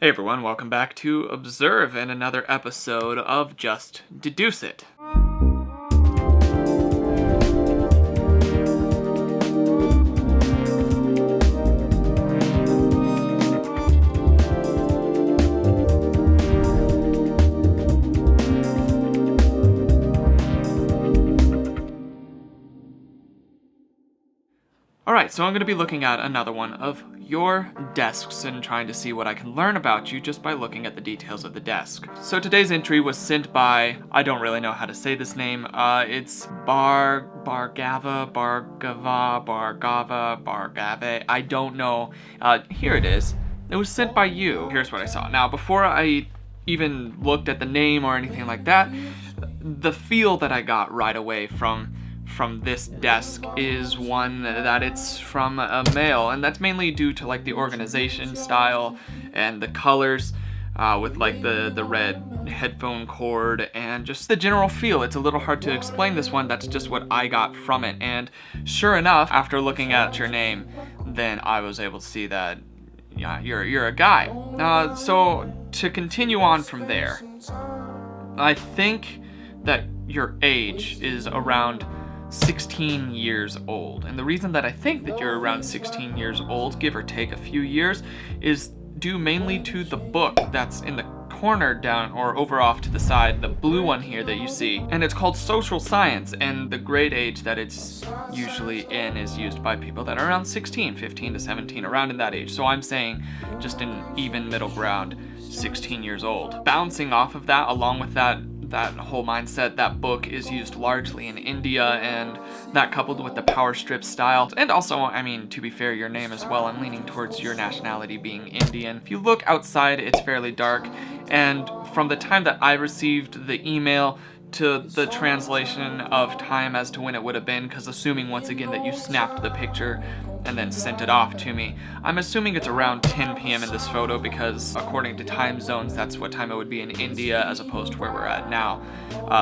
Hey everyone, welcome back to Observe and another episode of Just Deduce It. Alright, so I'm going to be looking at another one of your desks and trying to see what I can learn about you just by looking at the details of the desk. So today's entry was sent by, I don't really know how to say this name, it's Bargava, I don't know. Here it is. It was sent by you. Here's what I saw. Now, before I even looked at the name or anything like that, the feel that I got right away from this desk is one that it's from a male, and that's mainly due to like the organization style and the colors with like the red headphone cord and just the general feel. It's a little hard to explain this one, that's just what I got from it. And sure enough, after looking at your name, then I was able to see that yeah, you're a guy. So to continue on from there, I think that your age is around 16 years old. And the reason that I think that you're around 16 years old, give or take a few years, is due mainly to the book that's in the corner down or over off to the side, the blue one here that you see. And it's called Social Science, and the grade age that it's usually in is used by people that are around 16, 15 to 17, around in that age. So I'm saying just an even middle ground, 16 years old. Bouncing off of that, along with that whole mindset, that book is used largely in India, and that coupled with the power strip style, and also, I mean, to be fair, your name as well, I'm leaning towards your nationality being Indian. If you look outside, it's fairly dark, and from the time that I received the email to the translation of time as to when it would have been, because assuming once again that you snapped the picture and then sent it off to me, I'm assuming it's around 10 p.m. in this photo, because according to time zones, that's what time it would be in India as opposed to where we're at now.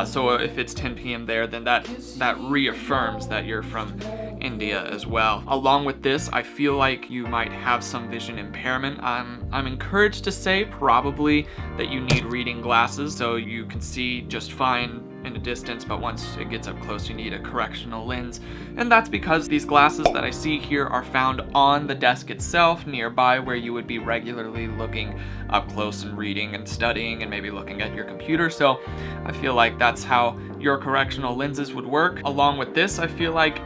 So if it's 10 p.m. there, then that reaffirms that you're from India as well. Along with this, I feel like you might have some vision impairment. I'm encouraged to say probably that you need reading glasses so you can see just fine in a distance, but once it gets up close you need a correctional lens. And that's because these glasses that I see here are found on the desk itself, nearby where you would be regularly looking up close and reading and studying and maybe looking at your computer. So I feel like that's how your correctional lenses would work. Along with this, I feel like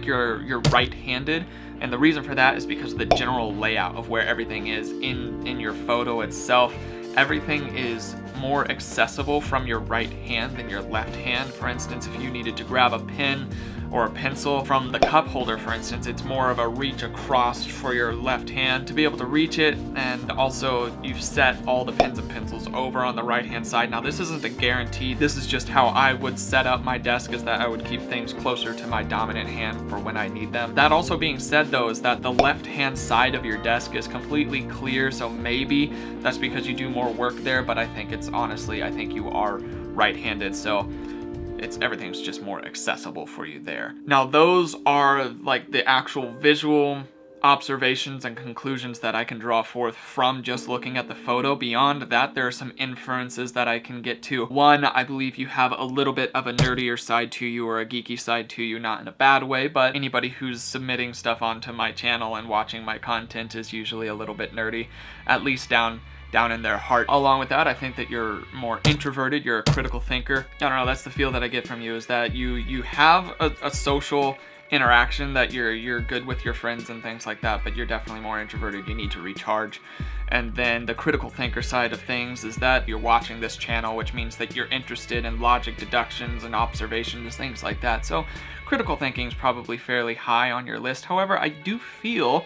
you're right-handed, and the reason for that is because of the general layout of where everything is in your photo itself. Everything is more accessible from your right hand than your left hand. For instance, if you needed to grab a pen or a pencil from the cup holder, for instance, it's more of a reach across for your left hand to be able to reach it. And also you've set all the pens and pencils over on the right hand side. Now this isn't a guarantee, this is just how I would set up my desk, is that I would keep things closer to my dominant hand for when I need them. That also being said though, is that the left hand side of your desk is completely clear, so maybe that's because you do more work there, but I think you are right-handed, so everything's just more accessible for you there. Now those are like the actual visual observations and conclusions that I can draw forth from just looking at the photo. Beyond that, there are some inferences that I can get to. One, I believe you have a little bit of a nerdier side to you, or a geeky side to you, not in a bad way, but anybody who's submitting stuff onto my channel and watching my content is usually a little bit nerdy, at least down in their heart. Along with that, I think that you're more introverted, you're a critical thinker. I don't know, that's the feel that I get from you, is that you have a social interaction, that you're good with your friends and things like that, but you're definitely more introverted, you need to recharge. And then the critical thinker side of things is that you're watching this channel, which means that you're interested in logic deductions and observations, things like that. So critical thinking is probably fairly high on your list. However, I do feel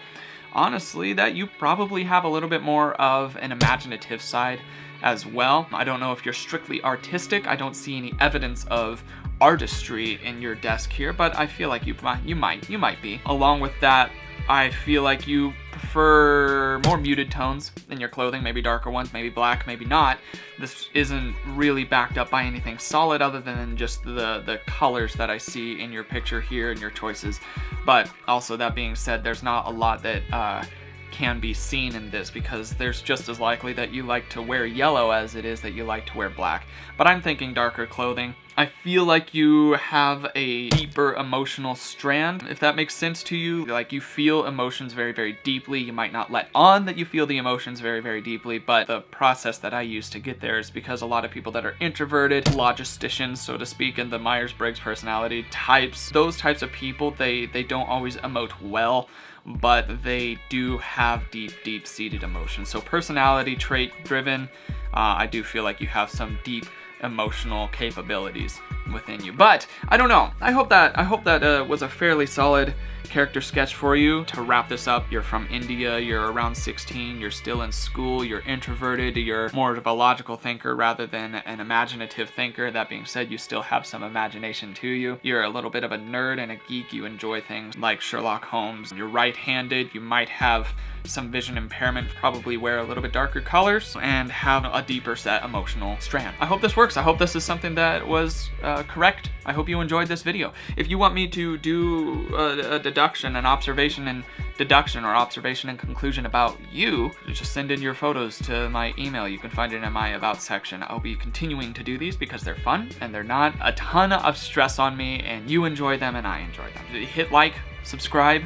honestly that you probably have a little bit more of an imaginative side as well. I don't know if you're strictly artistic. I don't see any evidence of artistry in your desk here, but I feel like you might be. Along with that, I feel like you prefer more muted tones in your clothing, maybe darker ones, maybe black, maybe not. This isn't really backed up by anything solid other than just the colors that I see in your picture here and your choices. But also, that being said, there's not a lot that can be seen in this, because there's just as likely that you like to wear yellow as it is that you like to wear black. But I'm thinking darker clothing. I feel like you have a deeper emotional strand, if that makes sense to you. Like, you feel emotions very, very deeply. You might not let on that you feel the emotions very, very deeply, but the process that I use to get there is because a lot of people that are introverted, logisticians, so to speak, and the Myers-Briggs personality types, those types of people, they don't always emote well, but they do have deep-seated emotions. So personality trait driven, I do feel like you have some deep emotional capabilities within you. But I don't know. I hope that was a fairly solid character sketch for you. To wrap this up, you're from India, you're around 16, you're still in school, you're introverted, you're more of a logical thinker rather than an imaginative thinker. That being said, you still have some imagination to you. You're a little bit of a nerd and a geek. You enjoy things like Sherlock Holmes. You're right-handed. You might have some vision impairment, probably wear a little bit darker colors, and have a deeper set emotional strand. I hope this works. I hope this is something that was correct. I hope you enjoyed this video. If you want me to do a deduction, an observation and deduction, or observation and conclusion about you, just send in your photos to my email. You can find it in my About section. I'll be continuing to do these because they're fun and they're not a ton of stress on me, and you enjoy them and I enjoy them. Hit like, subscribe.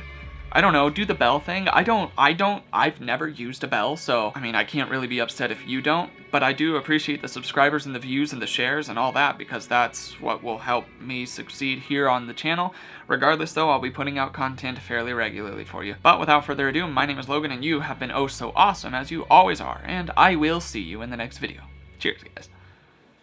I don't know, do the bell thing. I've never used a bell, so, I mean, I can't really be upset if you don't, but I do appreciate the subscribers and the views and the shares and all that, because that's what will help me succeed here on the channel. Regardless, though, I'll be putting out content fairly regularly for you. But without further ado, my name is Logan, and you have been oh so awesome, as you always are, and I will see you in the next video. Cheers, guys.